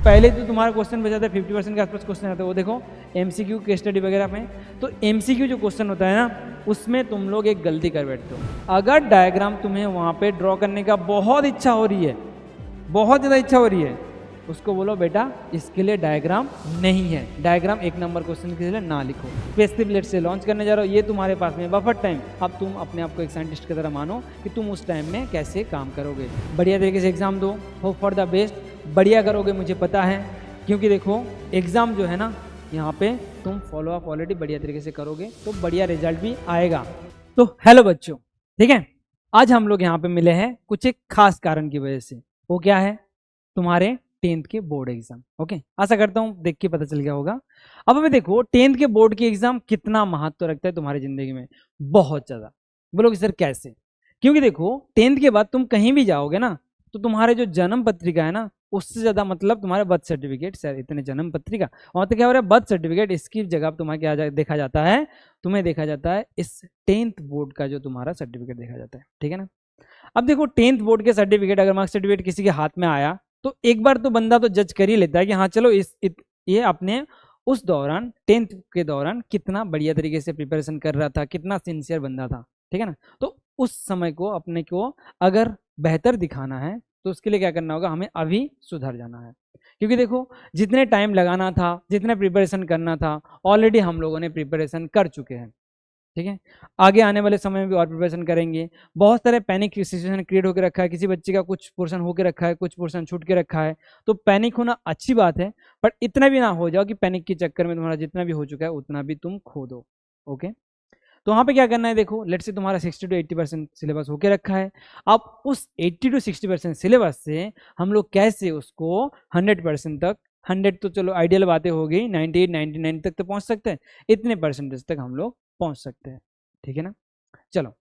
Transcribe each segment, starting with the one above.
पहले तो तुम्हारा क्वेश्चन बचा था 50% के आसपास क्वेश्चन आता है, वो देखो एमसीक्यू केस स्टडी वगैरह में। तो एमसीक्यू जो क्वेश्चन होता है ना, उसमें तुम लोग एक गलती कर बैठते हो। अगर डायग्राम तुम्हें वहाँ पे ड्रॉ करने का बहुत इच्छा हो रही है, बहुत ज़्यादा इच्छा हो रही है, उसको बोलो बेटा इसके लिए डायग्राम नहीं है, डायग्राम एक नंबर क्वेश्चन के लिए ना लिखो। स्पेसिफिक लेट से लॉन्च करने जा रहे हो, ये तुम्हारे पास में बफर टाइम। अब तुम अपने आप को एक साइंटिस्ट की तरह मानो कि तुम उस टाइम में कैसे काम करोगे। बढ़िया तरीके से एग्जाम दो, होप फॉर द बेस्ट, बढ़िया करोगे मुझे पता है, क्योंकि देखो एग्जाम जो है ना, यहाँ पे तुम फॉलो अप ऑलरेडी बढ़िया तरीके से करोगे तो बढ़िया रिजल्ट भी आएगा। तो हेलो बच्चों, ठीक है, आज हम लोग यहाँ पे मिले हैं कुछ एक खास कारण की वजह से। वो क्या है? तुम्हारे 10th के बोर्ड एग्जाम। ओके, आशा करता हूँ देख के पता चल गया होगा। अब हमें देखो 10th के बोर्ड की एग्जाम कितना महत्व रखता है तुम्हारी जिंदगी में, बहुत ज्यादा। बोलोगे सर कैसे? क्योंकि देखो 10th के बाद तुम कहीं भी जाओगे ना, तो तुम्हारे जो जन्म पत्रिका है ना, उससे ज्यादा मतलब तुम्हारे बर्थ सर्टिफिकेट, सर इतने जन्म पत्रिका और तो क्या हो रहा है बर्थ सर्टिफिकेट, इसकी जगह तुम्हारा क्या देखा जाता है, तुम्हें देखा जाता है इस 10th बोर्ड का जो तुम्हारा सर्टिफिकेट देखा जाता है, ठीक है ना। अब देखो 10th बोर्ड के सर्टिफिकेट, अगर मार्क्स सर्टिफिकेट किसी के हाथ में आया तो एक बार तो बंदा तो जज कर ही लेता है कि हाँ चलो ये अपने उस दौरान 10th के दौरान कितना बढ़िया तरीके से प्रिपरेशन कर रहा था, कितना सिंसियर बंदा था, ठीक है ना। तो उस समय को अपने को अगर बेहतर दिखाना है तो उसके लिए क्या करना होगा, हमें अभी सुधर जाना है। क्योंकि देखो जितने टाइम लगाना था, जितने प्रिपरेशन करना था, ऑलरेडी हम लोगों ने प्रिपरेशन कर चुके हैं, ठीक है। आगे आने वाले समय में भी और प्रिपरेशन करेंगे। बहुत सारे पैनिक सिचुएशन क्रिएट होकर रखा है, किसी बच्चे का कुछ पोर्शन होकर रखा है, कुछ पोर्शन छूट के रखा है, तो पैनिक होना अच्छी बात है, पर इतना भी ना हो जाओ कि पैनिक के चक्कर में तुम्हारा जितना भी हो चुका है उतना भी तुम खो दो। ओके, तो वहाँ पे क्या करना है, देखो लेट्स से तुम्हारा 60 to 80% सिलेबस होके रखा है। अब उस 80 to 60% सिलेबस से हम लोग कैसे उसको 100% तक, 100 तो चलो आइडियल बातें हो गई, 98 99 तक तो पहुँच सकते हैं, इतने परसेंटेज तक हम लोग पहुँच सकते हैं, ठीक है ना। चलो,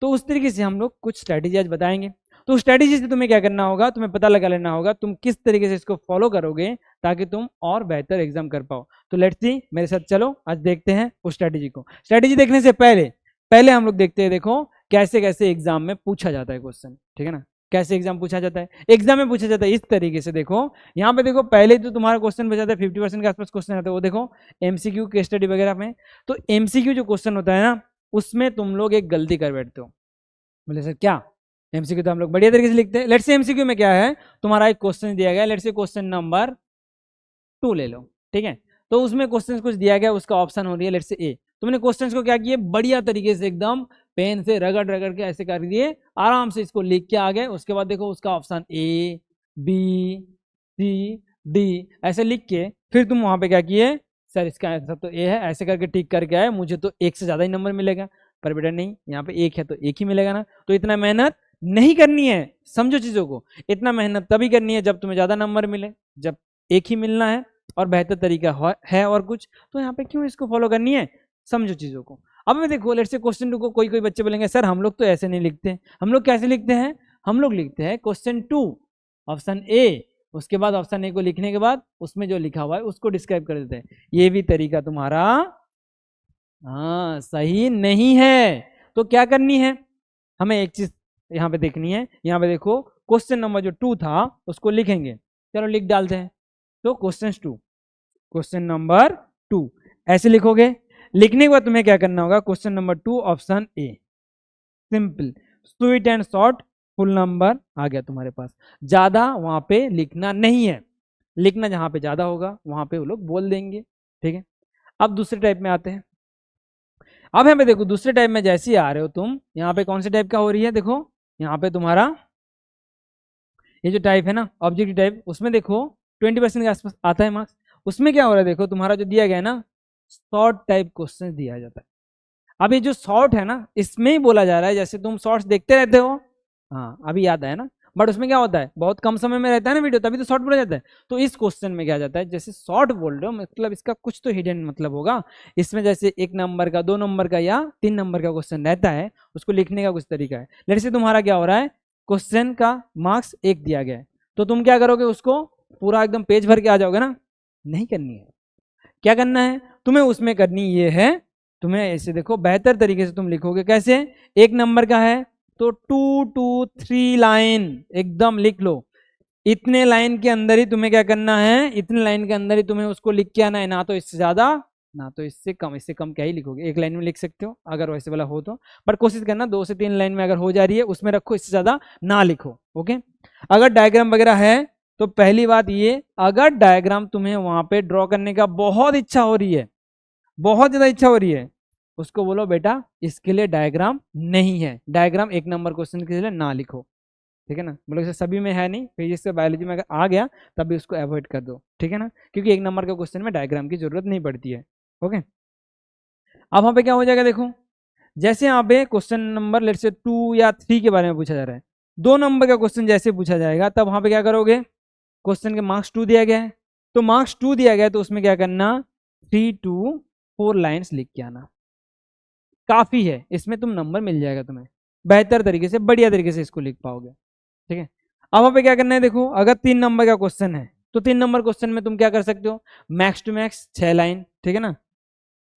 तो उस तरीके से हम लोग कुछ स्ट्रैटेजी आज बताएंगे। तो स्ट्रैटेजी से तुम्हें क्या करना होगा, तुम्हें पता लगा लेना होगा तुम किस तरीके से इसको फॉलो करोगे ताकि तुम और बेहतर एग्जाम कर पाओ। तो लेट्स सी, मेरे साथ चलो आज देखते हैं उस स्ट्रैटेजी को। स्ट्रैटेजी देखने से पहले हम लोग देखते हैं, देखो कैसे कैसे एग्जाम में पूछा जाता है क्वेश्चन, ठीक है ना। कैसे एग्जाम पूछा जाता है? एग्जाम में पूछा जाता है इस तरीके से। देखो यहाँ पे देखो, पहले तो तुम्हारा क्वेश्चन बचा था 50% के आसपास क्वेश्चन आता है, वो देखो एमसीक्यू केस स्टडी वगैरह में। तो एमसीक्यू जो क्वेश्चन होता है ना, उसमें तुम लोग एक गलती कर बैठते हो। बोले सर क्या? एमसीक्यू तो हम लोग बढ़िया तरीके से लिखते हैं। लेट्स से एमसीक्यू में क्या है, तुम्हारा एक क्वेश्चन दिया गया, लेट्स से क्वेश्चन नंबर 2 ले लो, ठीक है। तो उसमें क्वेश्चन कुछ दिया गया, उसका ऑप्शन हो रही है लेट्स से ए। तुमने क्वेश्चन को क्या किए, बढ़िया तरीके से एकदम पेन से रगड़ रगड़ के ऐसे कर दिए, आराम से इसको लिख के आ गए। उसके बाद देखो उसका option A B C D ऐसे लिख के फिर तुम वहां पे क्या किए, सर इसका आंसर तो ए है, ऐसे करके टिक करके आए, मुझे तो एक से ज्यादा ही नंबर मिलेगा। पर बेटा नहीं, यहाँ पे एक है तो एक ही मिलेगा ना। तो इतना मेहनत नहीं करनी है, समझो चीजों को। इतना मेहनत तभी करनी है जब तुम्हें ज्यादा नंबर मिले, जब एक ही मिलना है और बेहतर तरीका है और कुछ, तो यहाँ पे क्यों इसको फॉलो करनी है, समझो चीजों को। अब मैं देखो लेट्स से क्वेश्चन 2 को कोई बच्चे बोलेंगे सर हम लोग तो ऐसे नहीं लिखते, हम लोग कैसे लिखते हैं, हम लोग लिखते हैं क्वेश्चन 2 ऑप्शन ए, उसके बाद ऑप्शन ए को लिखने के बाद उसमें जो लिखा हुआ है उसको डिस्क्राइब कर देते हैं। ये भी तरीका तुम्हारा सही नहीं है। तो क्या करनी है, हमें एक चीज यहाँ पे देखनी है। यहाँ पे देखो क्वेश्चन नंबर जो 2 था उसको लिखेंगे, चलो लिख डालते हैं। तो क्वेश्चन नंबर 2 ऐसे लिखोगे। लिखने के बाद तुम्हें क्या करना होगा, question number 2 option A, simple sweet and short, full number आ गया तुम्हारे पास। ज्यादा वहां पे लिखना नहीं है, लिखना जहां पे ज्यादा होगा वहां पे वो लोग बोल देंगे, ठीक है। अब दूसरे टाइप में आते हैं। अब यहाँ पे देखो दूसरे टाइप में जैसे ही आ रहे हो तुम, यहाँ पे कौन से टाइप का हो रही है, देखो यहाँ पे तुम्हारा ये जो टाइप है ना ऑब्जेक्टिव टाइप, उसमें देखो 20% के आसपास आता है मार्क्स। उसमें क्या हो रहा है, देखो तुम्हारा जो दिया गया है ना शॉर्ट टाइप क्वेश्चन दिया जाता है। अब ये जो शॉर्ट है ना, इसमें ही बोला जा रहा है जैसे तुम शॉर्ट्स देखते रहते हो, हाँ अभी याद आया ना, बट उसमें क्या होता है बहुत कम समय में रहता है ना वीडियो, तभी तो शॉर्ट बोला जाता है। तो इस क्वेश्चन में क्या जाता है, जैसे शॉर्ट बोल रहे हो मतलब इसका कुछ तो हिडन मतलब होगा। इसमें जैसे 1 नंबर का, 2 नंबर का या 3 नंबर का क्वेश्चन रहता है, उसको लिखने का कुछ तरीका है। लेट्स से तुम्हारा क्या हो रहा है, क्वेश्चन का मार्क्स 1 दिया गया है, तो तुम क्या करोगे, उसको पूरा एकदम पेज भर के आ जाओगे ना, नहीं करनी है। क्या करना है तुम्हें, उसमें करनी ये है, तुम्हें ऐसे देखो बेहतर तरीके से तुम लिखोगे। कैसे, 1 नंबर का है तो 2 to 3 लाइन एकदम लिख लो। इतने लाइन के अंदर ही तुम्हें क्या करना है, इतने लाइन के अंदर ही तुम्हें उसको लिख के आना है, ना तो इससे ज्यादा ना तो इससे कम। इससे कम क्या ही लिखोगे, एक लाइन में लिख सकते हो अगर वैसे वाला हो तो, पर कोशिश करना 2 से 3 लाइन में अगर हो जा रही है उसमें रखो, इससे ज्यादा ना लिखो। ओके, अगर डायग्राम वगैरह है तो पहली बात ये, अगर डायग्राम तुम्हें वहां पे ड्रॉ करने का बहुत इच्छा हो रही है, बहुत ज्यादा इच्छा हो रही है, उसको बोलो बेटा इसके लिए डायग्राम नहीं है, डायग्राम 1 नंबर क्वेश्चन के लिए ना लिखो। ठीक है ना, मतलब इसे सभी में है नहीं, फिजिक्स से बायोलॉजी में अगर आ गया तब भी उसको अवॉइड कर दो। ठीक है ना, क्योंकि 1 नंबर के क्वेश्चन में डायग्राम की जरूरत नहीं पड़ती है। ओके, अब वहां पे क्या हो जाएगा, देखो जैसे यहाँ पे क्वेश्चन नंबर लेट से 2 या 3 के बारे में पूछा जा रहा है, 2 नंबर का क्वेश्चन जैसे पूछा जाएगा तब वहां पे क्या करोगे, क्वेश्चन के मार्क्स 2 दिया गया है, तो मार्क्स 2 दिया गया है तो उसमें क्या करना, 3 to 4 लाइन्स लिख के आना, काफी है, इसमें तुम नंबर मिल जाएगा तुम्हें, बेहतर तरीके से बढ़िया तरीके से इसको लिख पाओगे। ठीक है, अब वहां पे क्या करना है, देखो अगर 3 नंबर का क्वेश्चन है तो 3 नंबर क्वेश्चन में तुम क्या कर सकते हो, मैक्स टू मैक्स 6 लाइन, ठीक है ना,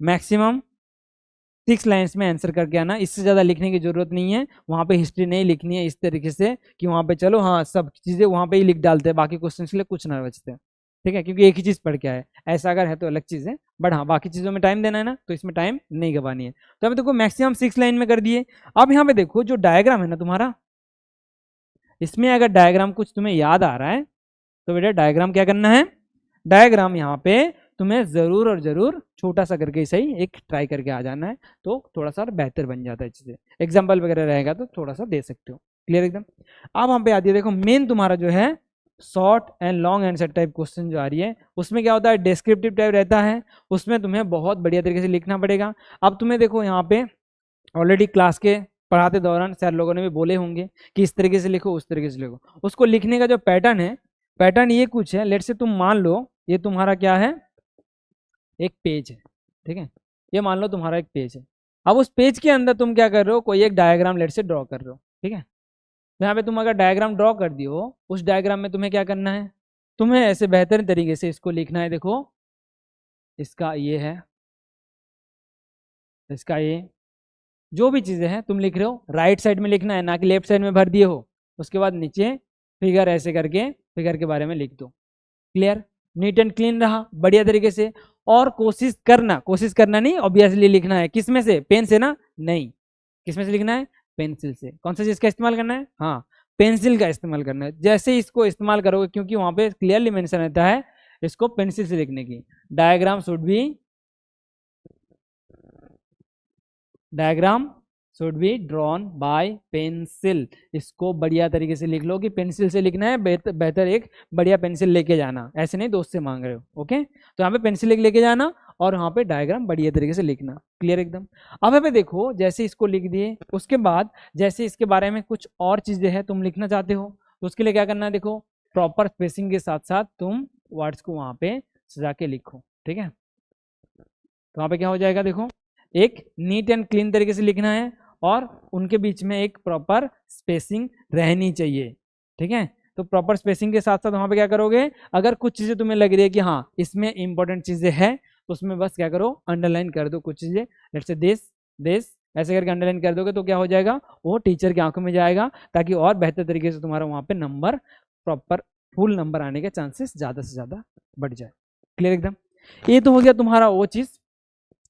मैक्सिमम 6 लाइन्स में आंसर करके आना, इससे ज्यादा लिखने की जरूरत नहीं है। वहां पे हिस्ट्री नहीं लिखनी है इस तरीके से कि वहां पे चलो हाँ सब चीजें वहां पे ही लिख डालते हैं, बाकी क्वेश्चन के लिए कुछ ना बचते। ठीक है, क्योंकि एक ही चीज पढ़ के आए, ऐसा अगर है तो अलग चीज है, बट हाँ बाकी चीजों में टाइम देना है ना, तो इसमें टाइम नहीं गवानी है। तो अभी देखो मैक्सिमम 6 लाइन में कर दिए। अब यहाँ पे देखो जो डायग्राम है ना तुम्हारा, इसमें अगर डायग्राम कुछ तुम्हें याद आ रहा है तो बेटा डायग्राम क्या करना है, डायग्राम यहाँ पे तुम्हें जरूर और जरूर छोटा सा करके सही एक ट्राई करके आ जाना है, तो थोड़ा सा बेहतर बन जाता है चीजें। एग्जाम्पल वगैरह रहेगा तो थोड़ा सा दे सकते हो। क्लियर एकदम। अब वहां पे आती है देखो मेन तुम्हारा जो है short and long answer type question जो आ रही है, उसमें क्या होता है डिस्क्रिप्टिव टाइप रहता है, उसमें तुम्हें बहुत बढ़िया तरीके से लिखना पड़ेगा। अब तुम्हें देखो यहाँ पे ऑलरेडी क्लास के पढ़ाते दौरान सर लोगों ने भी बोले होंगे कि इस तरीके से लिखो उस तरीके से लिखो, उसको लिखने का जो पैटर्न है, पैटर्न ये कुछ है, लेट से तुम मान लो ये तुम्हारा क्या है, एक पेज है। ठीक है, ये मान लो तुम्हारा एक पेज है। अब उस पेज के अंदर तुम क्या कर रहे हो, कोई एक डायग्राम लेट से ड्रॉ कर रहे हो। ठीक है, तो यहाँ पे तुम अगर डायग्राम ड्रॉ कर दियो, उस डायग्राम में तुम्हें क्या करना है, तुम्हें ऐसे बेहतर तरीके से इसको लिखना है। देखो इसका ये है, इसका ये, जो भी चीज़ें हैं तुम लिख रहे हो राइट साइड में लिखना है, ना कि लेफ्ट साइड में भर दिए हो। उसके बाद नीचे फिगर ऐसे करके फिगर के बारे में लिख दो। क्लियर, नीट एंड क्लीन रहा बढ़िया तरीके से। और कोशिश करना नहीं, ऑब्वियसली लिखना है किस में से, पेन से ना, नहीं किस में से लिखना है, पेंसिल से। कौन सा चीज का इस्तेमाल करना है, हाँ पेंसिल का इस्तेमाल करना है। जैसे इसको इस्तेमाल करोगे, क्योंकि वहां पे क्लियरली मेंशन रहता है इसको पेंसिल से लिखने की, diagram should be drawn by pencil. इसको बढ़िया तरीके से लिख लो कि पेंसिल से लिखना है, बेहतर एक बढ़िया पेंसिल लेके जाना, ऐसे नहीं दोस्त से मांग रहे हो। ओके, तो यहाँ पे पेंसिल लेके जाना और वहाँ पे डायग्राम बढ़िया तरीके से लिखना। क्लियर एकदम। अब यहाँ पे देखो जैसे इसको लिख दिए, उसके बाद जैसे इसके बारे में कुछ और चीजें हैं तुम लिखना चाहते हो, तो उसके लिए क्या करना है, देखो प्रॉपर स्पेसिंग के साथ साथ तुम वर्ड्स को वहाँ पे सजा के लिखो। ठीक है, तो वहाँ पे क्या हो जाएगा, देखो एक नीट एंड क्लीन तरीके से लिखना है और उनके बीच में एक प्रॉपर स्पेसिंग रहनी चाहिए। ठीक है, तो प्रॉपर स्पेसिंग के साथ साथ वहां पे क्या करोगे, अगर कुछ चीजें तुम्हें लग रही है कि हाँ इसमें इंपॉर्टेंट चीजें हैं, तो उसमें बस क्या करो अंडरलाइन कर दो कुछ चीजें, जैसे दिस ऐसे करके अंडरलाइन कर दोगे तो क्या हो जाएगा, वो टीचर की आंखों में जाएगा, ताकि और बेहतर तरीके से तुम्हारा वहां पे नंबर प्रॉपर फुल नंबर आने के चांसेस ज्यादा से ज्यादा बढ़ जाए। क्लियर एकदम। ये तो हो गया तुम्हारा वो चीज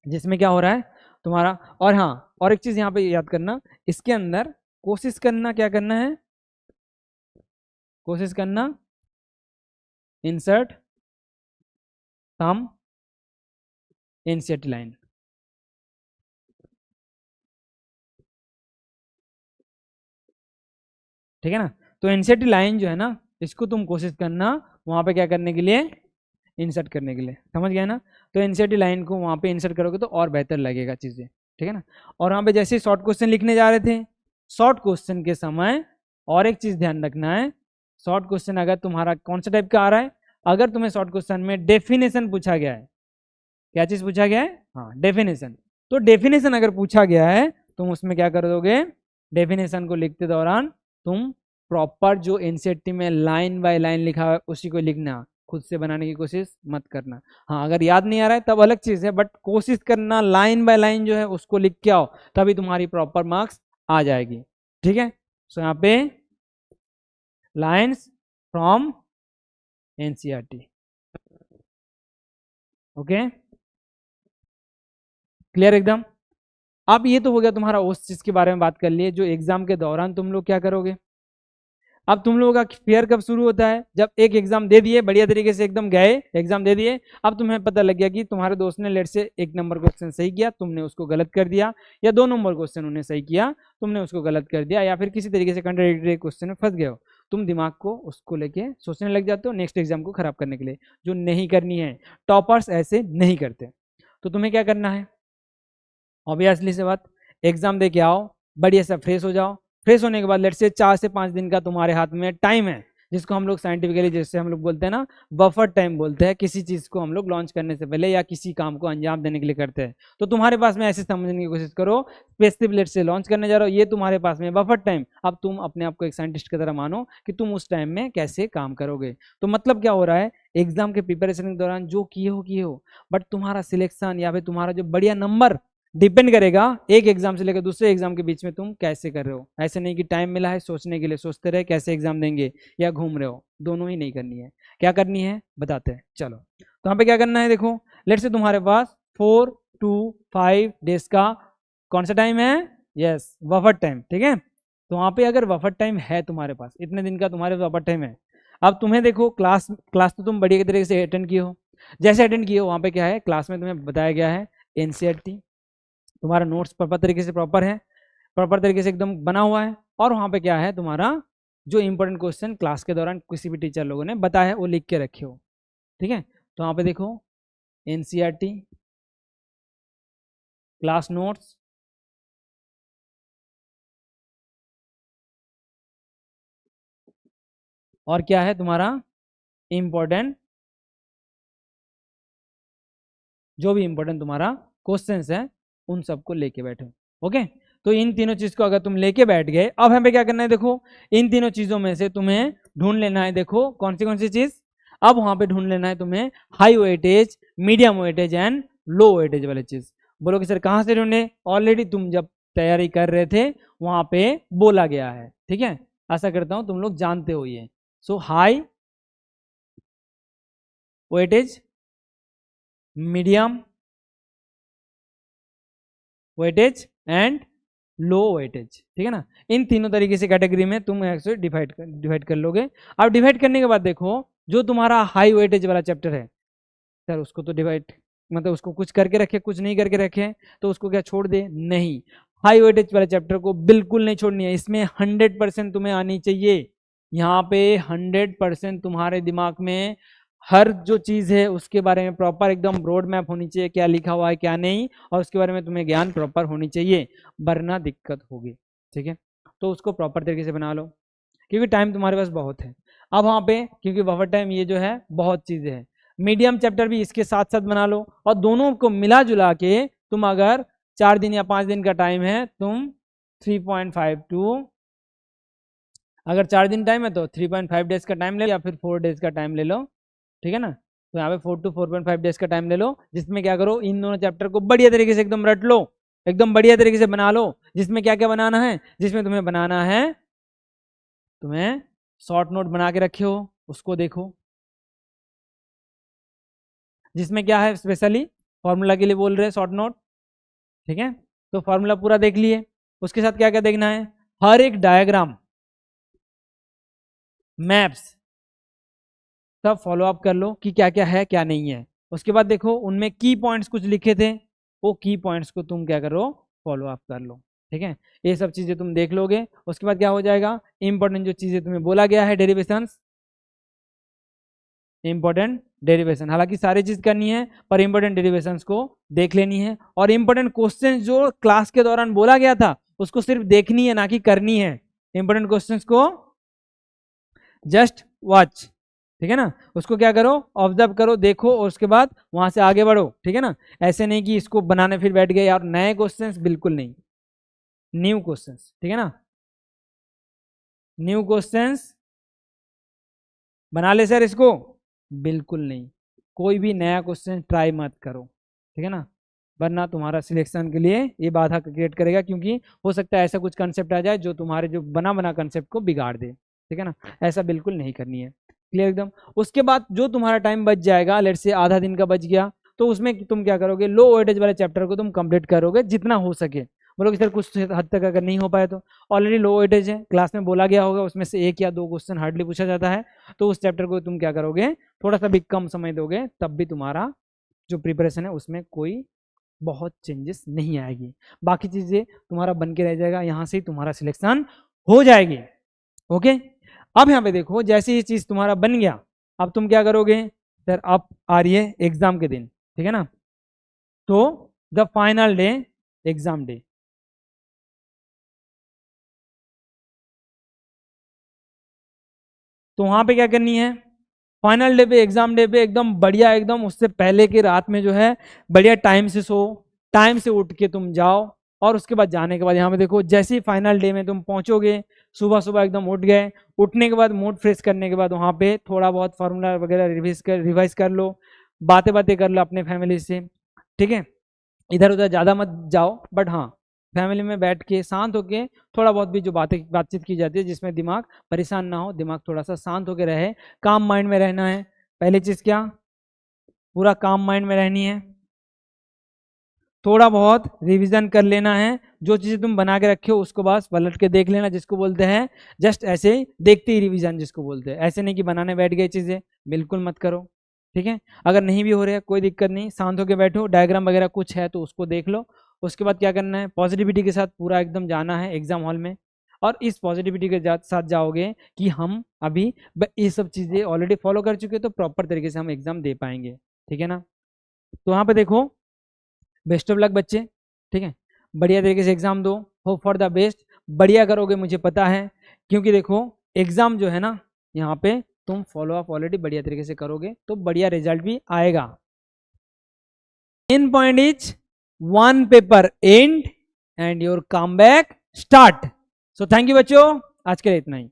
जिसमें क्या हो रहा है तुम्हारा। और हाँ, और एक चीज यहाँ पे याद करना, इसके अंदर कोशिश करना, क्या करना है, कोशिश करना इंसर्ट सम एनसीईआरटी लाइन। ठीक है ना, तो एनसीईआरटी लाइन जो है ना, इसको तुम कोशिश करना वहां पे क्या करने के लिए, इंसर्ट करने के लिए। समझ गया ना, तो एनसीईआरटी लाइन को वहां पे इंसर्ट करोगे तो और बेहतर लगेगा चीजें। ठीक है ना, और वहां पे जैसे शॉर्ट क्वेश्चन लिखने जा रहे थे, शॉर्ट क्वेश्चन के समय और एक चीज ध्यान रखना है, शॉर्ट क्वेश्चन अगर तुम्हारा कौन सा टाइप का आ रहा है, अगर तुम्हें शॉर्ट क्वेश्चन में डेफिनेशन पूछा गया है, क्या चीज पूछा गया है, हाँ डेफिनेशन, तो डेफिनेशन अगर पूछा गया है तुम उसमें क्या कर दोगे, डेफिनेशन को लिखते दौरान तुम प्रॉपर जो एनसीईआरटी में लाइन बाय लाइन लिखा हुआ है उसी को लिखना, खुद से बनाने की कोशिश मत करना। हाँ अगर याद नहीं आ रहा है तब अलग चीज है, बट कोशिश करना लाइन बाय लाइन जो है उसको लिख के आओ, तभी तुम्हारी प्रॉपर मार्क्स आ जाएगी। ठीक है, सो यहाँ पे lines from NCERT. Okay, clear एकदम। अब ये तो हो गया तुम्हारा उस चीज के बारे में बात कर लिए जो एग्जाम के दौरान तुम लोग क्या करोगे। अब तुम लोगों का फेयर कब शुरू होता है, जब एक एग्जाम दे दिए बढ़िया तरीके से एकदम गए एग्जाम दे दिए, अब तुम्हें पता लग गया कि तुम्हारे दोस्त ने लेट से 1 नंबर क्वेश्चन सही किया, तुमने उसको गलत कर दिया, या 2 नंबर क्वेश्चन उन्हें सही किया, तुमने उसको गलत कर दिया, या फिर किसी तरीके से कंट्राडिक्टरी क्वेश्चन में फंस गए हो, तुम दिमाग को उसको लेके सोचने लग जाते हो नेक्स्ट एग्जाम को खराब करने के लिए, जो नहीं करनी है। टॉपर्स ऐसे नहीं करते। तो तुम्हें क्या करना है, ऑब्वियसली से बात, एग्जाम दे के आओ, बढ़िया सा फ्रेश हो जाओ। फ्रेश होने के बाद लेट से 4 से 5 दिन का तुम्हारे हाथ में टाइम है, जिसको हम लोग साइंटिफिकली जैसे हम लोग बोलते हैं ना बफर टाइम बोलते हैं, किसी चीज को हम लोग लॉन्च करने से पहले या किसी काम को अंजाम देने के लिए करते हैं। तो तुम्हारे पास में ऐसे समझने की कोशिश करो, स्पेसिफिक लेट से लॉन्च करने जा रहे हो, ये तुम्हारे पास में बफर टाइम, अब तुम अपने आप को एक साइंटिस्ट की तरह मानो कि तुम उस टाइम में कैसे काम करोगे। तो मतलब क्या हो रहा है, एग्जाम के प्रिपरेशन के दौरान जो किए हो, बट तुम्हारा सिलेक्शन या फिर तुम्हारा जो बढ़िया नंबर डिपेंड करेगा एक एग्जाम से लेकर दूसरे एग्जाम के बीच में तुम कैसे कर रहे हो। ऐसे नहीं कि टाइम मिला है सोचने के लिए सोचते रहे कैसे एग्जाम देंगे, या घूम रहे हो, दोनों ही नहीं करनी है। क्या करनी है बताते हैं, चलो। तो यहाँ पे क्या करना है, देखो लेट से तुम्हारे पास 4 to 5 डेज का कौन सा टाइम है, यस बफर टाइम, ठीक है। तो वहाँ पे अगर बफर टाइम है तुम्हारे पास, इतने दिन का तुम्हारे बफर टाइम है, अब तुम्हें देखो क्लास तो तुम बढ़िया तरीके से अटेंड किए हो, जैसे अटेंड किए हो वहाँ पे क्या है, क्लास में तुम्हें बताया गया है एनसीईआरटी, तुम्हारा नोट्स प्रॉपर तरीके से प्रॉपर है, प्रॉपर तरीके से एकदम बना हुआ है, और वहाँ पे क्या है तुम्हारा जो इंपॉर्टेंट क्वेश्चन क्लास के दौरान किसी भी टीचर लोगों ने बताया है वो लिख के रखे हो, ठीक है। तो वहाँ पे देखो एनसीईआरटी, क्लास नोट्स, और क्या है तुम्हारा इंपॉर्टेंट, जो भी इंपॉर्टेंट तुम्हारा क्वेश्चंस है उन सबको लेके बैठो। ओके, तो इन तीनों चीज को अगर तुम लेके बैठ गए, अब हमें क्या करना है, देखो इन तीनों चीजों में से तुम्हें ढूंढ लेना है, देखो कौन सी चीज, अब वहां पे ढूंढ लेना है तुम्हें high weightage, medium weightage and low weightage वाली चीज। बोलो कि सर कहां से ढूंढे, ऑलरेडी तुम जब तैयारी कर रहे थे वहां पे बोला गया है, ठीक है। आशा करता हूं तुम लोग जानते हो ये। So high weightage, medium weightage and low weightage, ठीक है ना। इन तीनों तरीके से कैटेगरी में तुम ऐसे डिवाइड कर लोगे। अब डिवाइड करने के बाद देखो जो तुम्हारा हाई वेटेज वाला चैप्टर है, सर उसको तो डिवाइड मतलब उसको कुछ करके रखे कुछ नहीं करके रखे, तो उसको क्या छोड़ दे, नहीं, हाई वेटेज वाले चैप्टर को बिल्कुल नहीं छोड़नी है, इसमें 100% तुम्हें आनी चाहिए। यहाँ पे 100% तुम्हारे दिमाग में हर जो चीज़ है उसके बारे में प्रॉपर एकदम रोड मैप होनी चाहिए, क्या लिखा हुआ है क्या नहीं, और उसके बारे में तुम्हें ज्ञान प्रॉपर होनी चाहिए, वरना दिक्कत होगी, ठीक है। तो उसको प्रॉपर तरीके से बना लो, क्योंकि टाइम तुम्हारे पास बहुत है। अब वहाँ पे क्योंकि बफर टाइम ये जो है बहुत चीज़ें हैं, मीडियम चैप्टर भी इसके साथ साथ बना लो, और दोनों को मिला जुला के तुम अगर 4 दिन या 5 दिन का टाइम है, तुम 3.52, अगर 4 दिन टाइम है तो 3.5 डेज का टाइम ले लो, या फिर 4 डेज का टाइम ले लो, ठीक है ना। तो यहाँ पे 4 to 4.5 डेज का टाइम ले लो, जिसमें क्या करो इन दोनों चैप्टर को बढ़िया तरीके से एकदम रट लो, एकदम बढ़िया तरीके से बना लो। जिसमें क्या क्या बनाना है, जिसमें तुम्हें बनाना है, तुम्हें शॉर्ट नोट बना के रखे हो उसको देखो, जिसमें क्या है स्पेशली फॉर्मूला के लिए बोल रहे हैं शॉर्ट नोट, ठीक है। तो फॉर्मूला पूरा देख लिए, उसके साथ क्या क्या देखना है, हर एक डायग्राम, मैप्स सब फॉलो अप कर लो कि क्या क्या है क्या नहीं है। उसके बाद देखो उनमें की पॉइंट्स कुछ लिखे थे, वो की पॉइंट्स को तुम क्या करो, फॉलो अप कर लो, ठीक है। ये सब चीजें तुम देख लोगे, उसके बाद क्या हो जाएगा, इंपॉर्टेंट जो चीजें तुम्हें बोला गया है डेरिवेशंस, इंपॉर्टेंट डेरिवेशन, हालांकि सारी चीज करनी है पर इंपॉर्टेंट डेरिवेशंस को देख लेनी है, और इंपॉर्टेंट क्वेश्चन जो क्लास के दौरान बोला गया था उसको सिर्फ देखनी है ना कि करनी है। इंपॉर्टेंट क्वेश्चंस को जस्ट वॉच, ठीक है ना, उसको क्या करो ऑब्जर्व करो देखो, और उसके बाद वहां से आगे बढ़ो, ठीक है ना। ऐसे नहीं कि इसको बनाने फिर बैठ गए यार नए क्वेश्चंस, बिल्कुल नहीं, न्यू क्वेश्चंस, ठीक है ना, न्यू क्वेश्चंस बना ले सर इसको, बिल्कुल नहीं, कोई भी नया क्वेश्चन ट्राई मत करो, ठीक है ना, वरना तुम्हारा सिलेक्शन के लिए ये बाधा क्रिएट करेगा, क्योंकि हो सकता है ऐसा कुछ कंसेप्ट आ जाए जो तुम्हारे जो बना कंसेप्ट को बिगाड़ दे, ठीक है ना, ऐसा बिल्कुल नहीं करनी है। क्लियर एकदम। उसके बाद जो तुम्हारा टाइम बच जाएगा, लेट से आधा दिन का बच गया, तो उसमें तुम क्या करोगे, लो वेटेज वाले चैप्टर को तुम कंप्लीट करोगे जितना हो सके। बोलो कि सर कुछ हद तक अगर नहीं हो पाए तो ऑलरेडी लो वेटेज है, क्लास में बोला गया होगा, उसमें से 1 या 2 क्वेश्चन हार्डली पूछा जाता है, तो उस चैप्टर को तुम क्या करोगे, थोड़ा सा भी कम समय दोगे, तब भी तुम्हारा जो प्रिपरेशन है उसमें कोई बहुत चेंजेस नहीं आएगी। बाकी चीजें तुम्हारा बन के रह जाएगा, यहाँ से ही तुम्हारा सिलेक्शन हो जाएगी। ओके, अब यहाँ पे देखो, जैसे ये चीज तुम्हारा बन गया, अब तुम क्या करोगे सर, अब आ रही है एग्जाम के दिन, ठीक है ना, तो the final day, exam day, तो वहां पे क्या करनी है, फाइनल डे पे, एग्जाम डे पे एकदम बढ़िया, एकदम उससे पहले की रात में जो है बढ़िया टाइम से सो, टाइम से उठ के तुम जाओ, और उसके बाद जाने के बाद यहाँ पे देखो, जैसे ही फाइनल डे में तुम पहुंचोगे, सुबह सुबह एकदम उठ गए, उठने के बाद मूड फ्रेश करने के बाद वहाँ पे थोड़ा बहुत फार्मूला वगैरह रिवाइज कर लो, बातें बातें कर लो अपने फैमिली से, ठीक है, इधर उधर ज़्यादा मत जाओ, बट हाँ फैमिली में बैठ के शांत होके थोड़ा बहुत भी जो बातचीत की जाती है जिसमें दिमाग परेशान ना हो, दिमाग थोड़ा सा शांत होके रहे, काम माइंड में रहना है। पहली चीज़ क्या, पूरा काम माइंड में रहनी है, थोड़ा बहुत रिवीजन कर लेना है, जो चीज़ें तुम बना के रखे हो उसको बस पलट के देख लेना, जिसको बोलते हैं जस्ट ऐसे ही देखते ही रिवीजन जिसको बोलते हैं, ऐसे नहीं कि बनाने बैठ गए चीज़ें, बिल्कुल मत करो, ठीक है। अगर नहीं भी हो रहा है कोई दिक्कत नहीं, शांत होकर बैठो, डायग्राम वगैरह कुछ है तो उसको देख लो, उसके बाद क्या करना है, पॉजिटिविटी के साथ पूरा एकदम जाना है एग्जाम हॉल में, और इस पॉजिटिविटी के साथ जाओगे कि हम अभी ये सब चीज़ें ऑलरेडी फॉलो कर चुके, तो प्रॉपर तरीके से हम एग्जाम दे पाएंगे, ठीक है ना। तो वहाँ पे देखो, बेस्ट ऑफ लक बच्चे, ठीक है, बढ़िया तरीके से एग्जाम दो, होप फॉर द बेस्ट, बढ़िया करोगे मुझे पता है, क्योंकि देखो एग्जाम जो है ना, यहाँ पे तुम फॉलो अप ऑलरेडी बढ़िया तरीके से करोगे तो बढ़िया रिजल्ट भी आएगा। In point is one paper and and your come back start. So thank you बच्चों, आज के लिए इतना ही।